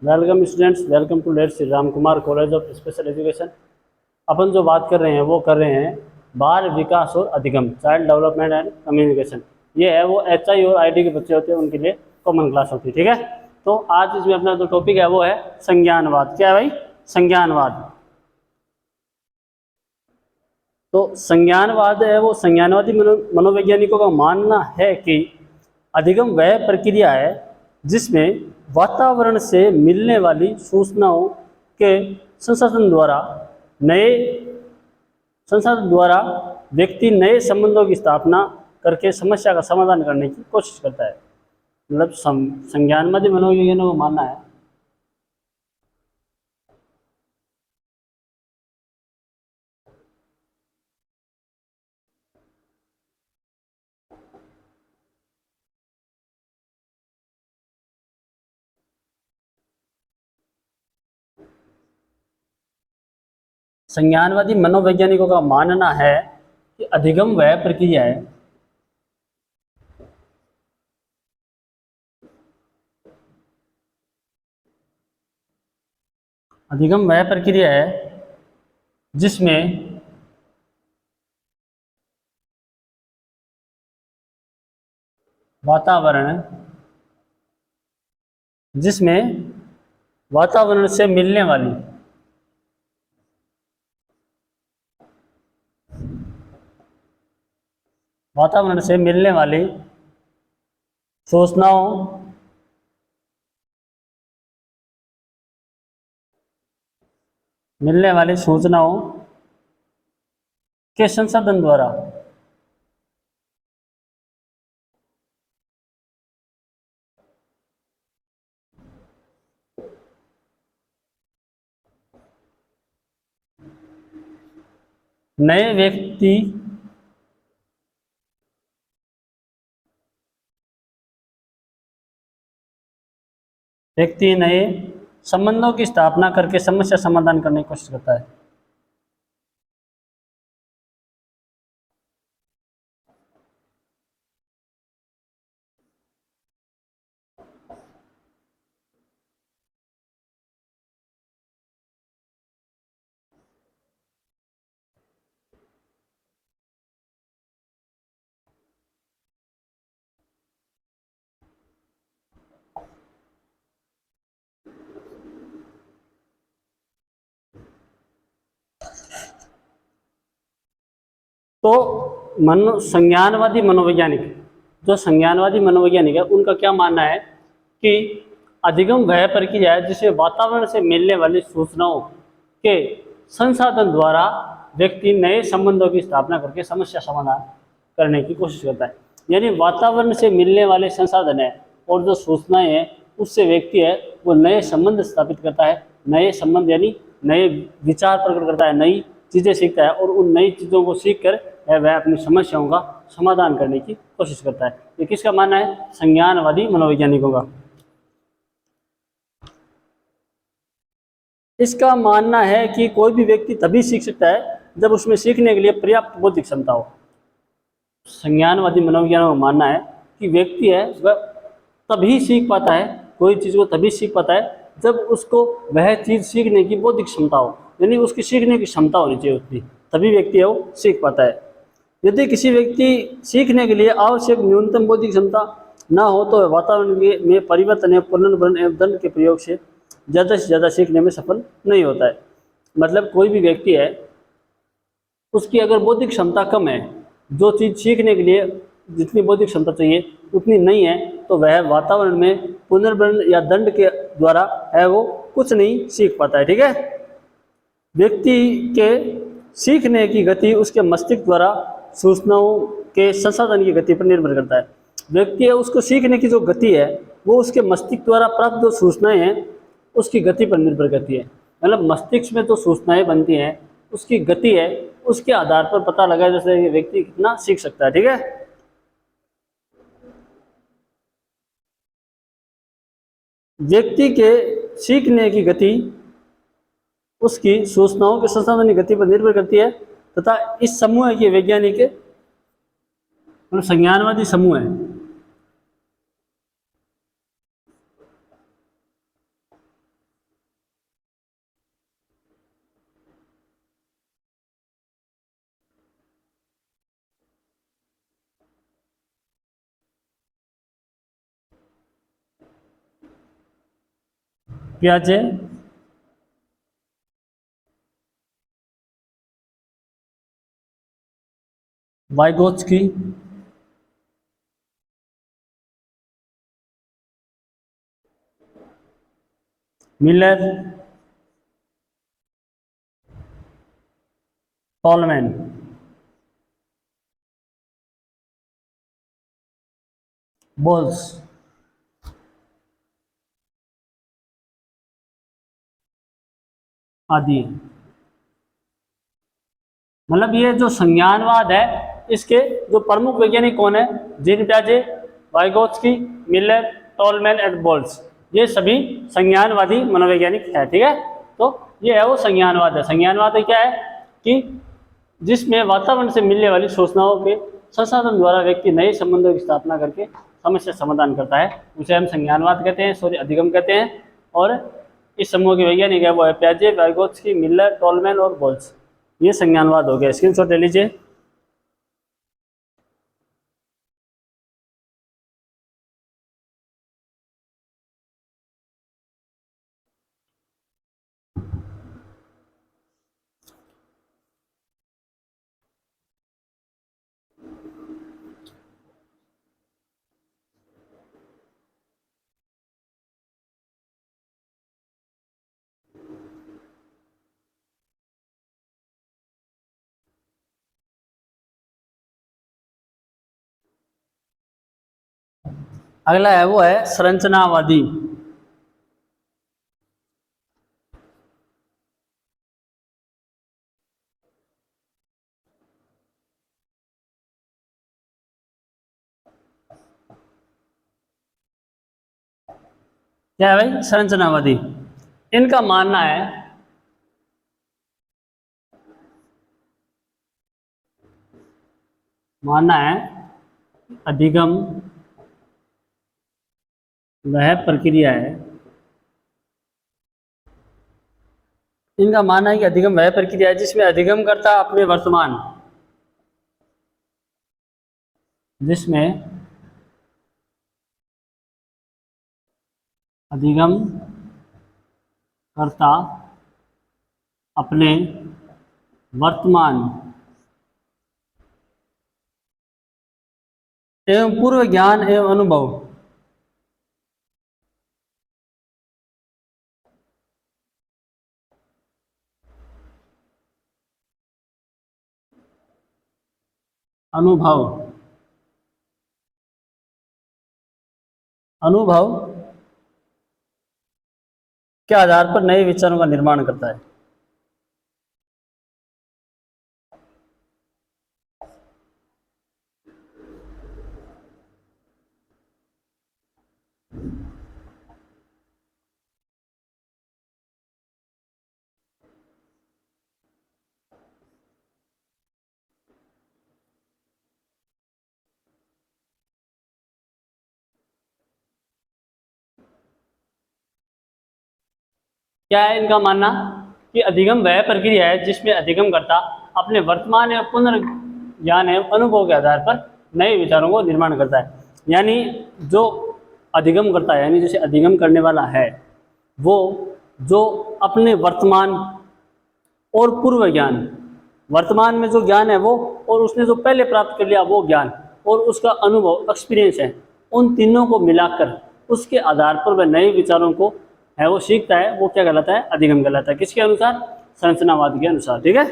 Welcome students, welcome to late Shri Ram Kumar college of special education. अपन जो बात कर रहे हैं वो कर रहे हैं बाल विकास और अधिगम, चाइल्ड डेवलपमेंट एंड कम्युनिकेशन। ये है वो HI और IT के बच्चे होते हैं, उनके लिए कॉमन क्लास होती है। ठीक है, तो आज इसमें अपना जो टॉपिक है वो है संज्ञानवाद। क्या है भाई? संज्ञानवाद। तो संज्ञानवाद है वो संज्ञानवादी मनोवैज्ञानिकों का मानना है कि अधिगम वह प्रक्रिया है जिसमें वातावरण से मिलने वाली सूचनाओं के संसाधन द्वारा नए संसाधन द्वारा व्यक्ति नए संबंधों की स्थापना करके समस्या का समाधान करने की कोशिश करता है। मतलब संज्ञानवादी मनोवैज्ञानिकों का मानना है संज्ञानवादी मनोवैज्ञानिकों का मानना है कि अधिगम वह प्रक्रिया है अधिगम वह प्रक्रिया है जिसमें वातावरण जिसमें वातावरण से मिलने वाली वातावरण से मिलने वाली सूचनाओं के संसाधन द्वारा नए व्यक्ति नए संबंधों की स्थापना करके समस्या समाधान करने की कोशिश करता है। तो संज्ञानवादी मनोवैज्ञानिक है उनका क्या मानना है कि अधिगम वह प्रक्रिया है जिसमें वातावरण से मिलने वाली सूचनाओं के संसाधन द्वारा व्यक्ति नए संबंधों की स्थापना करके समस्या समाधान करने की कोशिश करता है। यानी वातावरण से मिलने वाले संसाधन है और जो सूचनाएं हैं उससे व्यक्ति है वो नए संबंध स्थापित करता है। नए संबंध यानी नए विचार प्रकट करता है, नई चीज़ें सीखता है और उन नई चीज़ों को सीख कर वह अपनी समस्याओं का समाधान करने की कोशिश करता है। ये किसका मानना है? संज्ञानवादी मनोवैज्ञानिकों का। इसका मानना है कि कोई भी व्यक्ति तभी सीख सकता है जब उसमें सीखने के लिए पर्याप्त बौद्धिक क्षमता हो। संज्ञानवादी मनोवैज्ञानिकों का मानना है कि व्यक्ति है वह तभी सीख पाता है, कोई चीज़ को तभी सीख पाता है जब उसको वह चीज़ सीखने की बौद्धिक क्षमता हो, यानी उसकी सीखने की क्षमता होनी चाहिए उतनी, तभी व्यक्ति है वो सीख पाता है। यदि किसी व्यक्ति सीखने के लिए आवश्यक न्यूनतम बौद्धिक क्षमता ना हो तो वातावरण में परिवर्तन या पुनर्वरण एवं दंड के प्रयोग से ज़्यादा सीखने में सफल नहीं होता है। मतलब कोई भी व्यक्ति है उसकी अगर बौद्धिक क्षमता कम है, जो चीज़ सीखने के लिए जितनी बौद्धिक क्षमता चाहिए उतनी नहीं है, तो वह वातावरण में पुनर्वरण या दंड के द्वारा है वो कुछ नहीं सीख पाता है। ठीक है, व्यक्ति के सीखने की गति उसके मस्तिष्क द्वारा सूचनाओं के संसाधन की गति पर निर्भर करता है। व्यक्ति है उसको सीखने की जो गति है वो उसके मस्तिष्क द्वारा प्राप्त जो सूचनाएं हैं उसकी गति पर निर्भर करती है। मतलब मस्तिष्क में जो सूचनाएं बनती हैं उसकी गति है उसके आधार पर पता लगा जैसे व्यक्ति कितना सीख सकता है। ठीक है, व्यक्ति के सीखने की गति उसकी सूचनाओं के संसाधन की गति पर निर्भर करती है तथा इस समूह के वैज्ञानिक मतलब संज्ञानवादी समूह है पियाजे, वाइगोत्स्की, मिलर, टॉलमैन। बोल्स, आदि। मतलब ये जो संज्ञानवाद है इसके जो प्रमुख वैज्ञानिक कौन है? जीन पियाजे, Vygotsky, Miller, Tolman and Bolles. ये सभी संज्ञानवादी मनोवैज्ञानिक है। ठीक है, तो ये है वो संज्ञानवाद है। संज्ञानवाद क्या है कि जिसमें वातावरण से मिलने वाली सूचनाओं के संसाधन द्वारा व्यक्ति नए संबंधों की स्थापना करके समस्या समाधान करता है, उसे हम संज्ञानवाद कहते हैं, सॉरी अधिगम कहते हैं। और इस समूह के वैज्ञानिक है वो है पियाजे, वाइगोत्स्की, मिलर, टॉलमैन और बोल्स। ये संज्ञानवाद हो गया, स्क्रीनशॉट ले लीजिए। अगला है वो है संरचनावादी। क्या है भाई? संरचनावादी। इनका मानना है अधिगम वह प्रक्रिया है। इनका मानना है कि अधिगम वह प्रक्रिया है जिसमें अधिगम करता अपने वर्तमान, जिसमें अधिगम करता अपने वर्तमान एवं पूर्व ज्ञान एवं अनुभव के आधार पर नए विचारों का निर्माण करता है। क्या है इनका मानना कि अधिगम वह प्रक्रिया है जिसमें अधिगम करता अपने वर्तमान एवं पुनर्ज्ञान एवं अनुभव के आधार पर नए विचारों को निर्माण करता है। यानी जो अधिगम करता है, यानी जैसे अधिगम करने वाला है वो जो अपने वर्तमान और पूर्व ज्ञान, वर्तमान में जो ज्ञान है वो और उसने जो पहले प्राप्त कर लिया वो ज्ञान और उसका अनुभव एक्सपीरियंस है, उन तीनों को मिलाकर उसके आधार पर वह नए विचारों को है वो सीखता है, वो क्या कहलाता है? अधिगम कहलाता है। किसके अनुसार? संरचनावाद के अनुसार। ठीक है,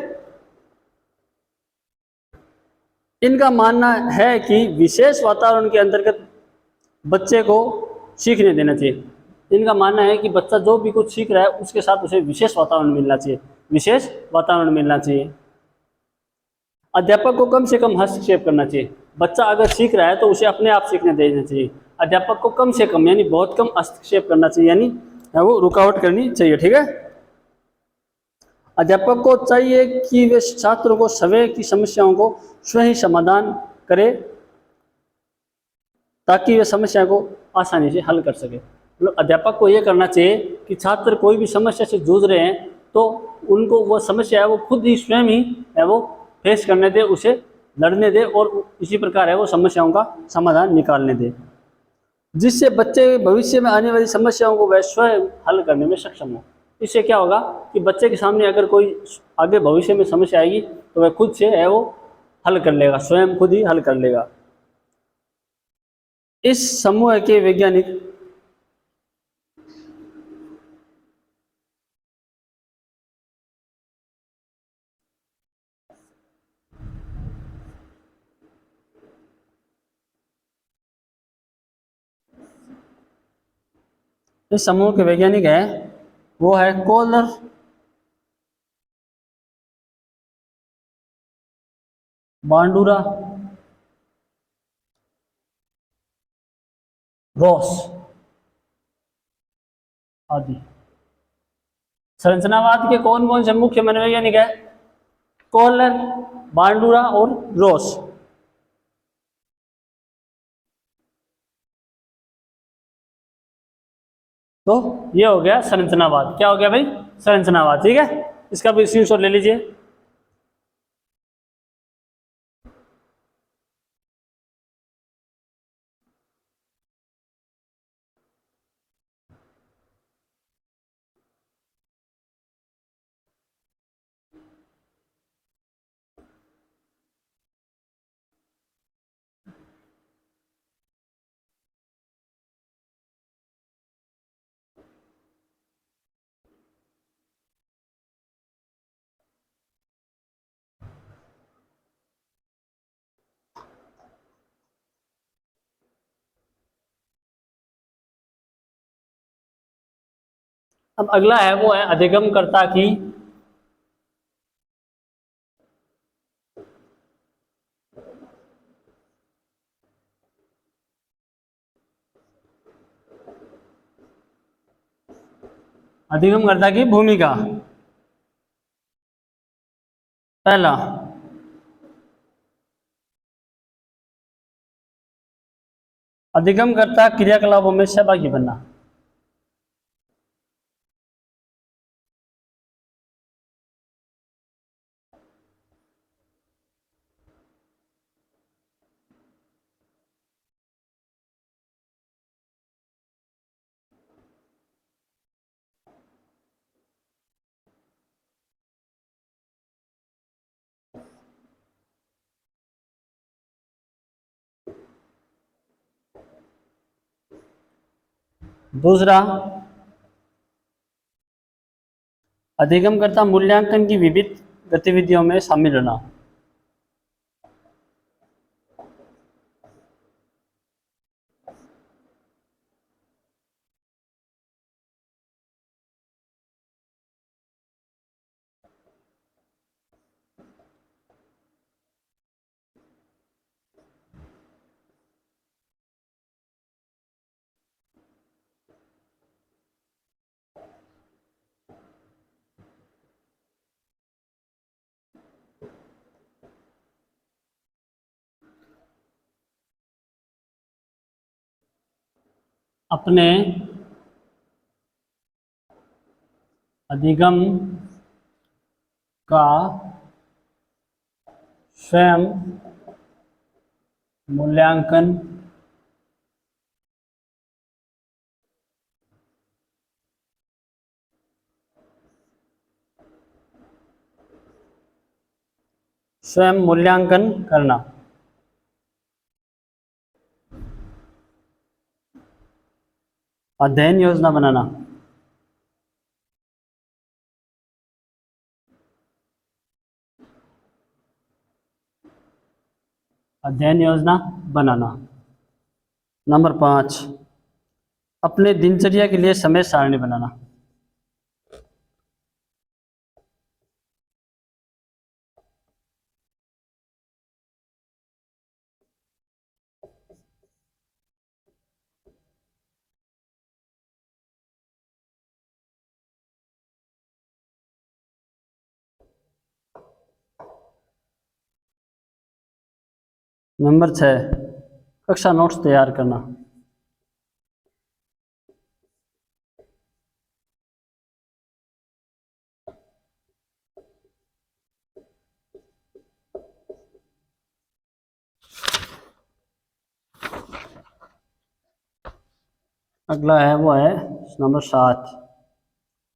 इनका मानना है कि विशेष वातावरण के अंतर्गत बच्चे को सीखने देना चाहिए। इनका मानना है कि बच्चा जो भी कुछ सीख रहा है उसके साथ उसे विशेष वातावरण मिलना चाहिए, विशेष वातावरण मिलना चाहिए। अध्यापक को कम से कम हस्तक्षेप करना चाहिए। बच्चा अगर सीख रहा है तो उसे अपने आप सीखने देना चाहिए। अध्यापक को कम से कम यानी बहुत कम हस्तक्षेप करना चाहिए, यानी वो रुकावट करनी चाहिए। ठीक है, अध्यापक को चाहिए कि वे छात्रों को स्वयं की समस्याओं को स्वयं समाधान करे ताकि वे समस्या को आसानी से हल कर सके। मतलब अध्यापक को ये करना चाहिए कि छात्र कोई भी समस्या से जूझ रहे हैं तो उनको वो समस्या है वो खुद ही स्वयं ही है वो फेस करने दे, उसे लड़ने दे और इसी प्रकार है वो समस्याओं का समाधान निकालने दे। जिससे बच्चे भविष्य में आने वाली समस्याओं को वह स्वयं हल करने में सक्षम हो। इससे क्या होगा कि बच्चे के सामने अगर कोई आगे भविष्य में समस्या आएगी तो वह खुद से है वो हल कर लेगा, स्वयं खुद ही हल कर लेगा। इस समूह के वैज्ञानिक इस समूह के वैज्ञानिक है वो है कोलर, बांडुरा, रॉस आदि। संरचनावाद के कौन कौन से मुख्य मनोवैज्ञानिक है? कोलर, बांडुरा और रॉस। तो ये हो गया संरचनावाद। क्या हो गया भाई? संरचनावाद। ठीक है, इसका भी स्क्रीनशॉट ले लीजिए। अब अगला है वो है अधिगमकर्ता की अधिगमकर्ता की भूमिका। पहला, अधिगमकर्ता क्रियाकलापों में सहभागी बनना। दूसरा, अधिगमकर्ता मूल्यांकन की विविध गतिविधियों में शामिल होना। अपने अधिगम का स्वयं मूल्यांकन करना। अध्ययन योजना बनाना। अध्ययन योजना बनाना। नंबर 5, अपने दिनचर्या के लिए समय सारणी बनाना। नंबर 6, कक्षा नोट्स तैयार करना। अगला है वो है नंबर 7,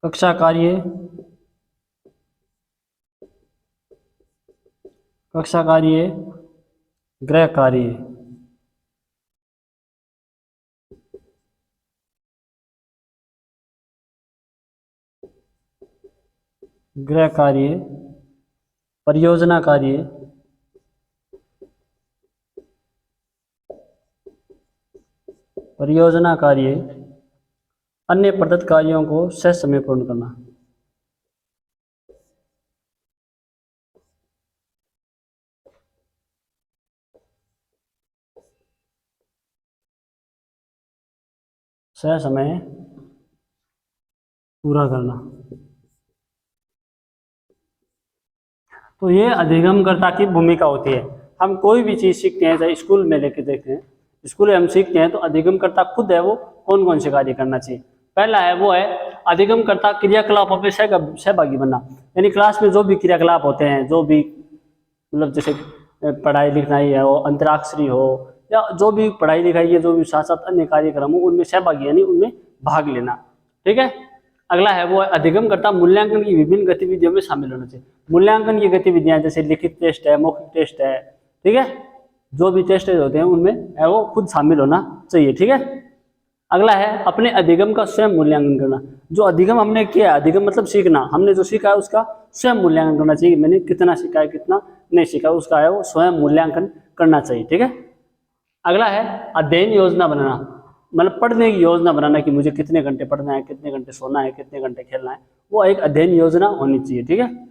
कक्षा कार्य, कक्षा कार्य, गृह कार्य। गृह कार्य, परियोजना कार्य, परियोजना कार्य, अन्य प्रदत्त कार्यों को ससमय पूर्ण करना। ससमय पूरा करना। तो ये अधिगमकर्ता की भूमिका होती है। हम कोई भी चीज़ सीखते हैं, चाहे स्कूल में लेके देखते हैं, स्कूल में हम सीखते हैं तो अधिगमकर्ता खुद है वो कौन कौन से कार्य करना चाहिए। पहला है वो है अधिगमकर्ता क्रियाकलापों में सहभागी बनना, यानी क्लास में जो भी क्रियाकलाप होते हैं, जो भी मतलब जैसे पढ़ाई लिखाई है, हो अंतराक्षरी हो, या जो भी पढ़ाई लिखाई है, जो भी साथ साथ अन्य कार्यक्रम हो, उनमें सहभागी यानी उनमें भाग लेना। ठीक है। अगला है वो है अधिगमकर्ता मूल्यांकन की विभिन्न गतिविधियों में शामिल होना चाहिए। मूल्यांकन की गतिविधियां जैसे लिखित टेस्ट है, मौखिक टेस्ट है, ठीक है, जो भी टेस्ट होते हैं उनमें है वो खुद शामिल होना चाहिए। ठीक है। अगला है अपने अधिगम का स्वयं मूल्यांकन करना। जो अधिगम हमने किया, अधिगम मतलब सीखना, हमने जो सीखा है उसका स्वयं मूल्यांकन करना चाहिए। मैंने कितना सीखा है, कितना नहीं सीखा, उसका है वो स्वयं मूल्यांकन करना चाहिए। ठीक है। अगला है अध्ययन योजना बनाना, मतलब पढ़ने की योजना बनाना कि मुझे कितने घंटे पढ़ना है, कितने घंटे सोना है, कितने घंटे खेलना है, वो एक अध्ययन योजना होनी चाहिए। ठीक है।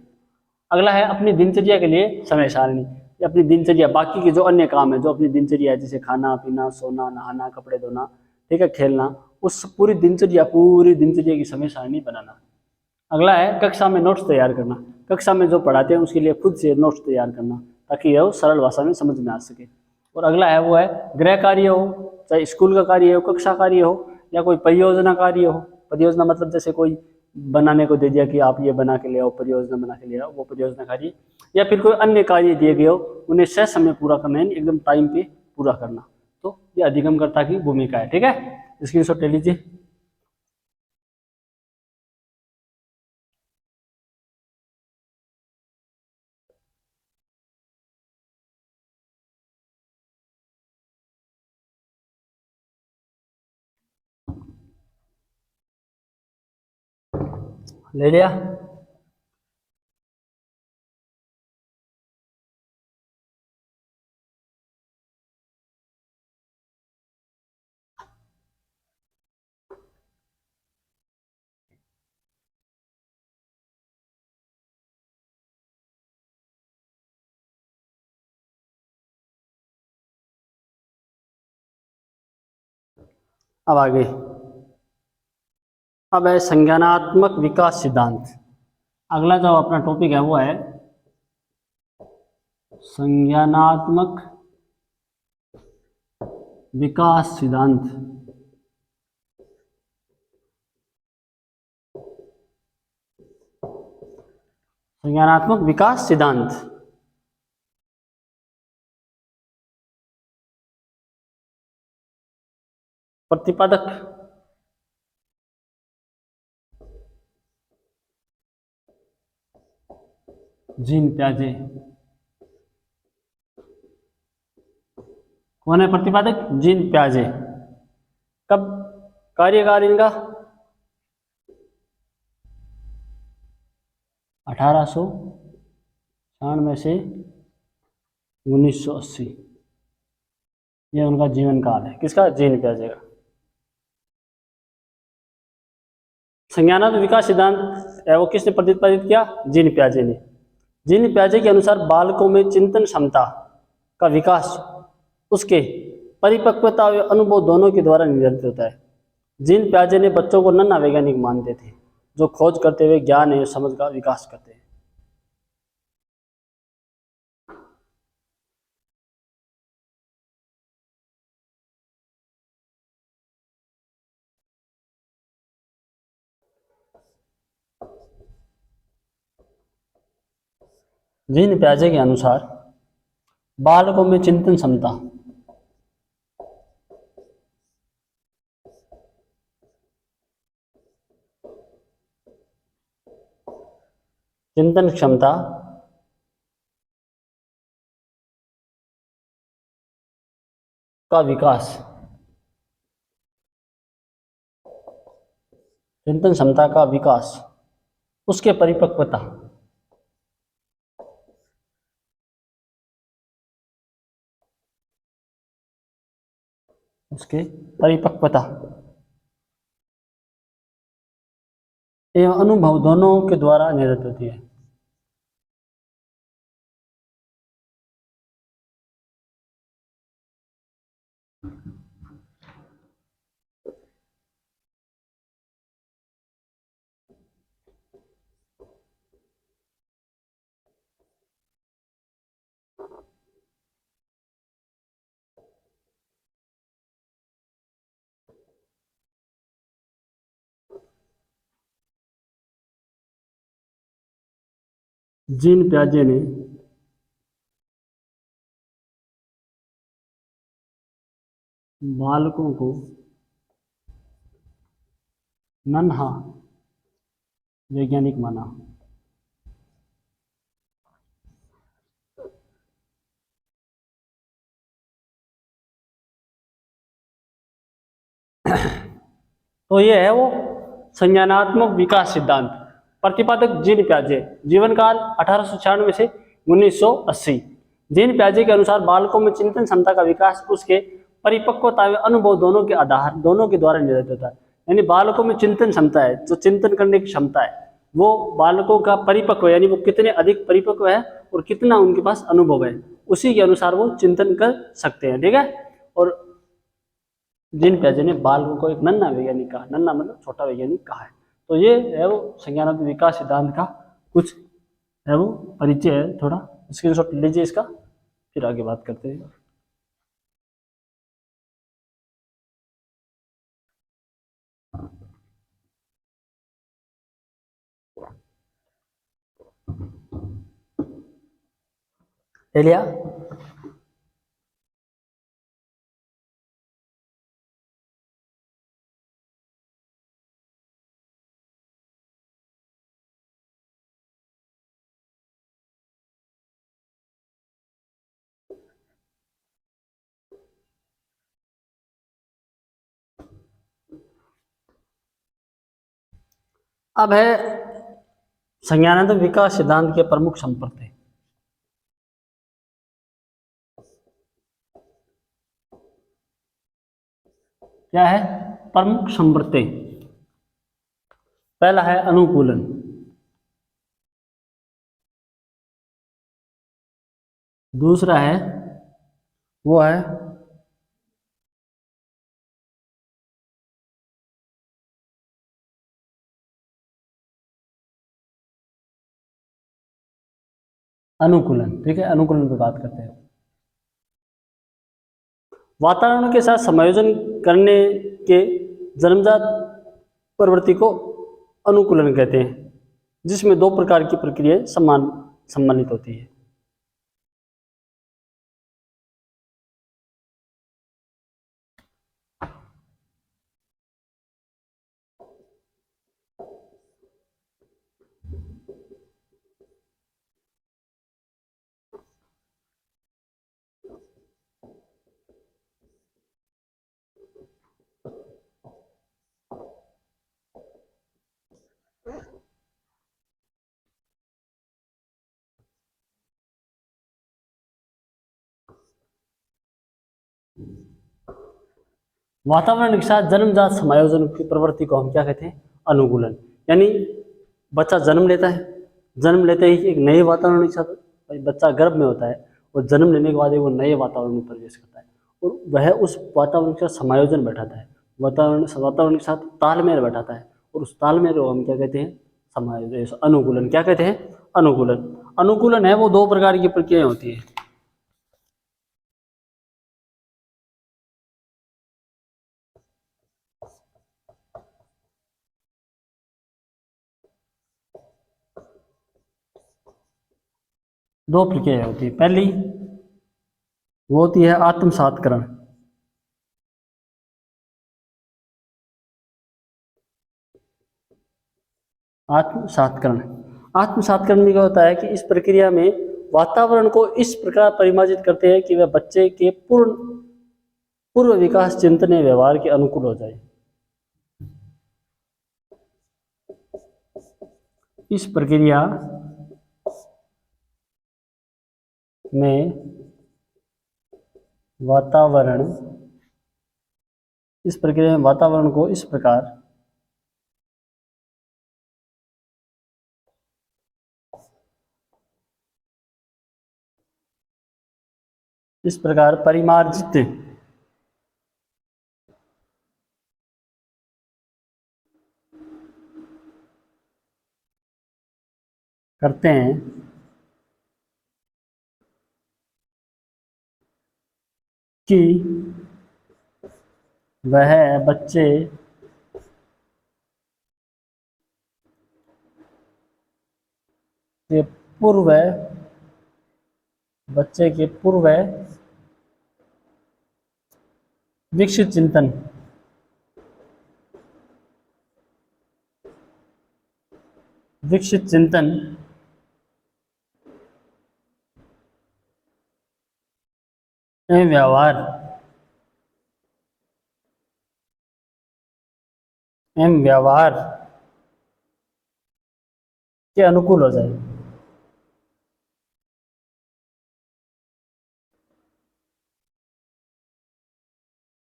अगला है अपनी दिनचर्या के लिए समय सारणी। अपनी दिनचर्या, बाकी के जो अन्य काम है, जो अपनी दिनचर्या है, जैसे खाना पीना, सोना, नहाना, कपड़े धोना, ठीक है, खेलना, उस पूरी दिनचर्या की समय सारणी बनाना। अगला है कक्षा में नोट्स तैयार करना। कक्षा में जो पढ़ाते हैं उसके लिए खुद से नोट्स तैयार करना ताकि यह सरल भाषा में समझ में आ सके। और अगला है वो है गृह कार्य हो, चाहे स्कूल का कार्य हो, कक्षा कार्य हो, या कोई परियोजना कार्य हो। परियोजना मतलब जैसे कोई बनाने को दे दिया कि आप ये बना के ले आओ, परियोजना बना के ले आओ, वो परियोजना कार्य, या फिर कोई अन्य कार्य दिए गए हो, उन्हें समय पूरा करना है, एकदम टाइम पे पूरा करना। तो ये अधिगमकर्ता की भूमिका है। ठीक है। स्क्रीनशॉट ले लीजिए। ले लिया। अब आगे, अब है संज्ञानात्मक विकास सिद्धांत। अगला जो अपना टॉपिक है वो है संज्ञानात्मक विकास सिद्धांत। संज्ञानात्मक विकास सिद्धांत। प्रतिपादक जीन प्याजे। कौन है प्रतिपादक? जीन प्याजे। कब कार्यकाल इनका? 1896 से 1980। ये उनका जीवन काल है। किसका? जीन प्याजे का। संज्ञानात्मक विकास सिद्धांत है वो किसने प्रतिपादित किया? जीन प्याजे ने। जीन प्याजे के अनुसार बालकों में चिंतन क्षमता का विकास उसके परिपक्वता और अनुभव दोनों के द्वारा निर्धारित होता है। जीन प्याजे ने बच्चों को नन्हा वैज्ञानिक मानते थे जो खोज करते हुए ज्ञान एवं समझ का विकास करते हैं। जीन प्याजे के अनुसार बालकों में चिंतन क्षमता चिंतन क्षमता का विकास, चिंतन क्षमता का विकास, उसके परिपक्वता, उसके परिपक्वता एवं अनुभव दोनों के द्वारा निर्धारित होती है। जीन प्याजे ने बालकों को नन्हा वैज्ञानिक माना। तो ये है वो संज्ञानात्मक विकास सिद्धांत। प्रतिपादक जीन प्याजे, जीवन काल 1896 से 1980। जीन प्याजे के अनुसार बालकों में चिंतन क्षमता का विकास उसके परिपक्वता व अनुभव दोनों के आधार दोनों के द्वारा निर्धारित होता है। यानी बालकों में चिंतन क्षमता है, जो चिंतन करने की क्षमता है, वो बालकों का परिपक्व यानी वो कितने अधिक परिपक्व है और कितना उनके पास अनुभव है, उसी के अनुसार वो चिंतन कर सकते हैं। ठीक है। और जीन प्याजे ने बालकों को एक नन्हा वैज्ञानिक कहा, नन्हा मतलब छोटा वैज्ञानिक कहा है। तो ये है वो संज्ञानात्मक विकास सिद्धांत का कुछ है वो परिचय है। थोड़ा स्क्रीनशॉट लीजिए इसका, फिर आगे बात करते हैं। ले लिया? अब है संज्ञानात्मक विकास सिद्धांत के प्रमुख संप्रदाय। क्या है? प्रमुख संप्रदाय। पहला है अनुकूलन, दूसरा है वो है अनुकूलन। ठीक है, अनुकूलन पे बात करते हैं। वातावरण के साथ समायोजन करने के जन्मजात प्रवृत्ति को अनुकूलन कहते हैं, जिसमें दो प्रकार की प्रक्रियाएं सम्मानित होती है। वातावरण के साथ जन्मजात समायोजन की प्रवृत्ति को हम क्या कहते हैं? अनुकूलन। यानी बच्चा जन्म लेता है, जन्म लेते ही एक नए वातावरण के साथ बच्चा गर्भ में होता है और जन्म लेने के बाद वो नए वातावरण में प्रवेश करता है और वह उस वातावरण के साथ समायोजन बैठाता है, वातावरण के साथ तालमेल बैठाता है और उस तालमेल को हम क्या कहते हैं? समायोजन, अनुकूलन। क्या कहते हैं? अनुकूलन। अनुकूलन है वो दो प्रकार की प्रक्रियाएं होती है। दो प्रक्रियाएं होती है। पहली वो होती है आत्मसात्करण, आत्मसात्करण। आत्मसात्करण क्या होता है कि इस प्रक्रिया में वातावरण को इस प्रकार परिमार्जित करते हैं कि वह बच्चे के पूर्व विकास चिंतन एवं व्यवहार के अनुकूल हो जाए। इस प्रक्रिया में वातावरण को इस प्रकार परिमार्जित करते हैं कि वह बच्चे के पूर्व विकसित चिंतन एवं व्यवहार के अनुकूल हो जाए।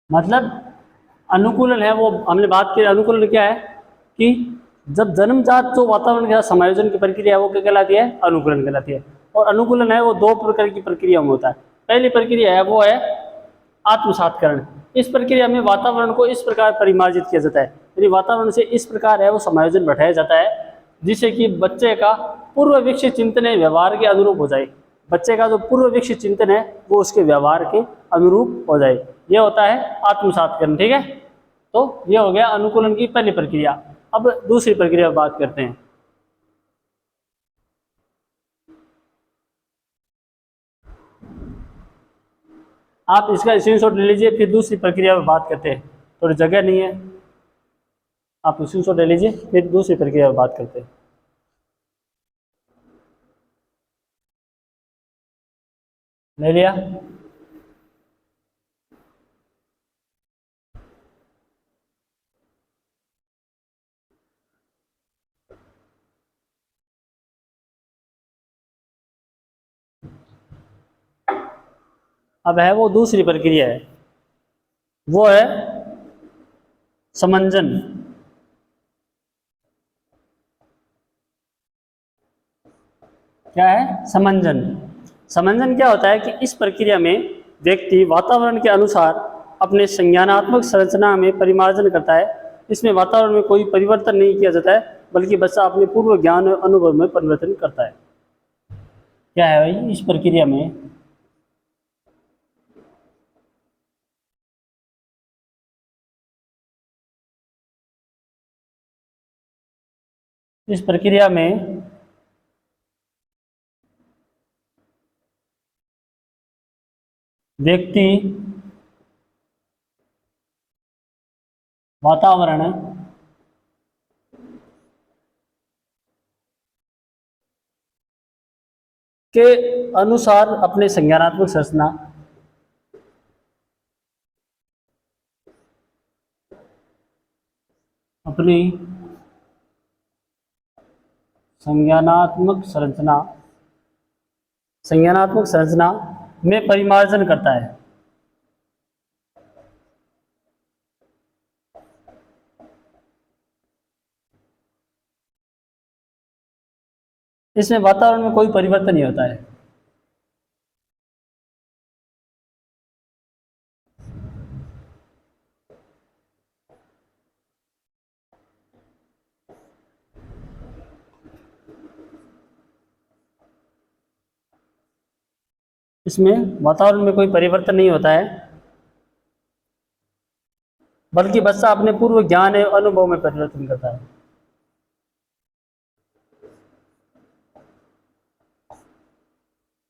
मतलब अनुकूलन है वो हमने बात की, अनुकूलन क्या है कि जब जन्मजात जो वातावरण के साथ समायोजन की प्रक्रिया है वो क्या कहलाती है, अनुकूलन कहलाती है। और अनुकूलन है वो दो प्रकार की प्रक्रिया में होता है। पहली प्रक्रिया है वो है आत्मसात्करण। इस प्रक्रिया में वातावरण को इस प्रकार परिमार्जित किया जाता है, यानी वातावरण से इस प्रकार है वो समायोजन बैठाया जाता है जिससे कि बच्चे का पूर्व विकसित चिंतन व्यवहार के अनुरूप हो जाए। बच्चे का जो पूर्व विकसित चिंतन है वो उसके व्यवहार के अनुरूप हो जाए, ये होता है आत्मसात्करण। ठीक है, तो ये हो गया अनुकूलन की पहली प्रक्रिया। अब दूसरी प्रक्रिया पर बात करते हैं। आप इसका स्क्रीनशॉट ले लीजिए, फिर दूसरी प्रक्रिया पर बात करते हैं। थोड़ी जगह नहीं है, आप स्क्रीनशॉट ले लीजिए, फिर दूसरी प्रक्रिया पर बात करते हैं। ले लिया? अब है वो दूसरी प्रक्रिया है, वो है समंजन। क्या है? समंजन। समंजन क्या होता है कि इस प्रक्रिया में व्यक्ति वातावरण के अनुसार अपने संज्ञानात्मक संरचना में परिमार्जन करता है। इसमें वातावरण में कोई परिवर्तन नहीं किया जाता है, बल्कि बच्चा अपने पूर्व ज्ञान और अनुभव में परिवर्तन करता है। क्या है भाई इस प्रक्रिया में? इस प्रक्रिया में व्यक्ति वातावरण के अनुसार अपने संज्ञानात्मक संरचना अपनी संज्ञानात्मक संरचना में परिमार्जन करता है। इसमें वातावरण में कोई परिवर्तन नहीं होता है। इसमें वातावरण में कोई परिवर्तन नहीं होता है, बल्कि बच्चा अपने पूर्व ज्ञान एवं अनुभव में परिवर्तन करता है।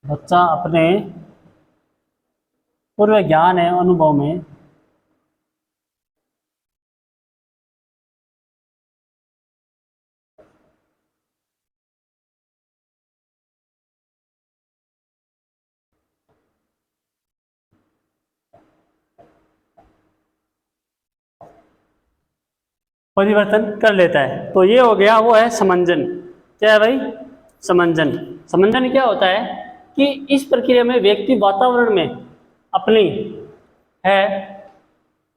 बच्चा अपने पूर्व ज्ञान एवं अनुभव में परिवर्तन कर लेता है। तो ये हो गया, वो है समंजन। क्या है भाई? समंजन। समंजन क्या होता है कि इस प्रक्रिया में व्यक्ति वातावरण में अपनी है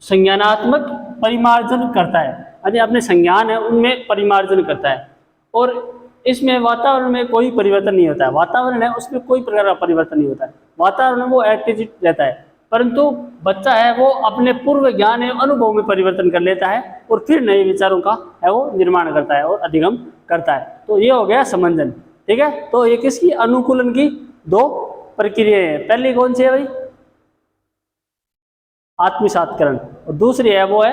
संज्ञानात्मक परिमार्जन करता है, यानी अपने संज्ञान है उनमें परिमार्जन करता है। और इसमें वातावरण में कोई परिवर्तन नहीं होता है। वातावरण है उसमें कोई प्रकार का परिवर्तन नहीं होता है, वातावरण में वो एटीट्यूड रहता है। परंतु बच्चा है वो अपने पूर्व ज्ञान एवं अनुभव में परिवर्तन कर लेता है और फिर नए विचारों का है वो निर्माण करता है और अधिगम करता है। तो ये हो गया समंजन। ठीक है, तो ये किसकी? अनुकूलन की दो प्रक्रियाएं हैं। पहली कौन सी है भाई? आत्मसात्करण, और दूसरी है वो है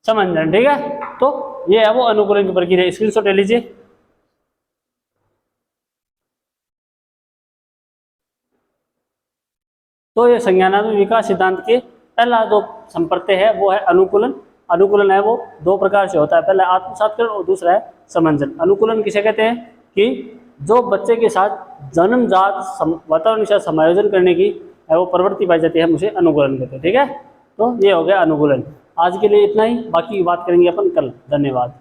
समंजन। ठीक है, तो ये है वो अनुकूलन की प्रक्रिया। स्क्रीनशॉट ले लीजिए। तो ये संज्ञानात्मक विकास सिद्धांत के पहला जो संप्रत्यय है वो है अनुकूलन। अनुकूलन है वो दो प्रकार से होता है, पहला आत्मसात्करण और दूसरा है समंजन। अनुकूलन किसे कहते हैं कि जो बच्चे के साथ जन्मजात वातावरण के साथ समायोजन करने की है वो प्रवृत्ति पाई जाती है, हम उसे अनुकूलन कहते हैं। ठीक है, तो ये हो गया अनुकूलन। आज के लिए इतना ही, बाकी बात करेंगे अपन कल। धन्यवाद।